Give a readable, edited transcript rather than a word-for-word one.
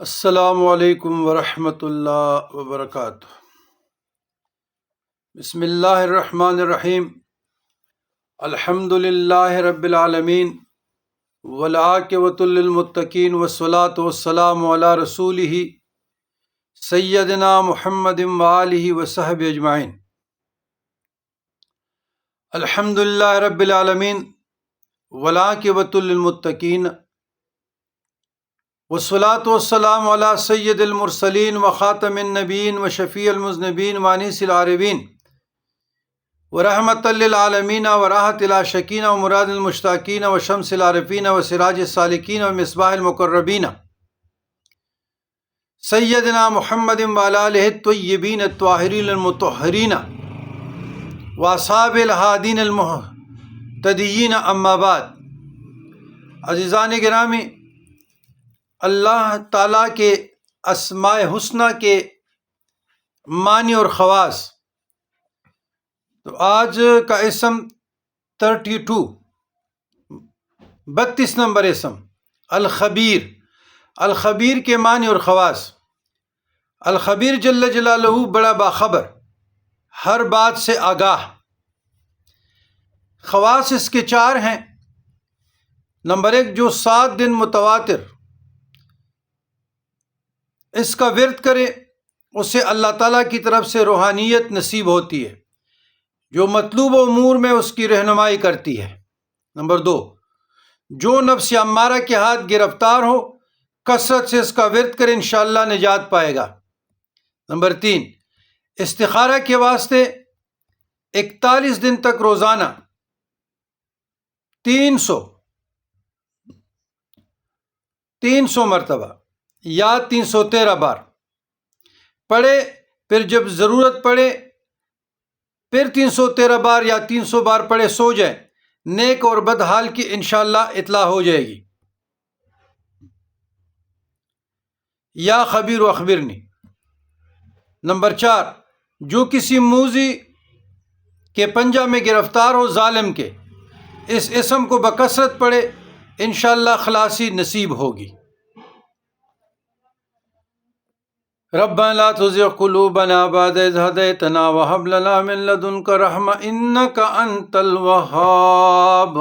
السلام علیکم ورحمۃ اللہ وبرکاتہ۔ بسم اللہ الرحمن الرحیم۔ الحمد للہ رب العالمین والعاقبۃ للمتقین والصلاۃ والسلام علی رسولہ سیدنا محمد وآلہ وصحبہ اجمعین۔ الحمد للہ رب العالمین والعاقبۃ للمتقین والصلاۃ والسلام علی سید المرسلین وخاتم النبیین وشفیع المذنبین وانیس العارفین ورحمۃ للعالمین وراحۃ العاشقین ومراد المشتاقین وشمس العارفین وسراج السالکین ومصباح المقربین سیدنا محمد وعلی آلہ الطیبین الطاہرین المطہرین واصحاب الہادین المہتدیین، اما بعد۔ عزیزان گرامی، اللہ تعالیٰ کے اسماء حسنہ کے معنی اور خواص، تو آج کا اسم 32 نمبر اسم الخبیر۔ الخبیر کے معنی اور خواص۔ الخبیر جل جلالہ بڑا باخبر، ہر بات سے آگاہ۔ خواص اس کے 4 ہیں۔ نمبر 1، جو 7 دن متواتر اس کا ورد کرے اسے اللہ تعالیٰ کی طرف سے روحانیت نصیب ہوتی ہے، جو مطلوب امور میں اس کی رہنمائی کرتی ہے۔ نمبر 2، جو نفس امارہ کے ہاتھ گرفتار ہو کثرت سے اس کا ورد کرے، انشاءاللہ نجات پائے گا۔ نمبر 3، استخارہ کے واسطے 41 دن تک روزانہ 300 مرتبہ یا 313 بار پڑھے، پھر جب ضرورت پڑے پھر 313 بار یا 300 بار پڑھے، سو جائے، نیک اور بد حال کی انشاءاللہ اطلاع ہو جائے گی۔ یا خبیر و اخبرنی۔ نمبر 4، جو کسی موذی کے پنجہ میں گرفتار ہو ظالم کے، اس اسم کو بکثرت پڑھے، انشاءاللہ خلاصی نصیب ہوگی۔ ربنا لا تزغ قلوبنا بعد إذ هديتنا وهب لنا من لدنك رحمة إنك أنت الوهاب۔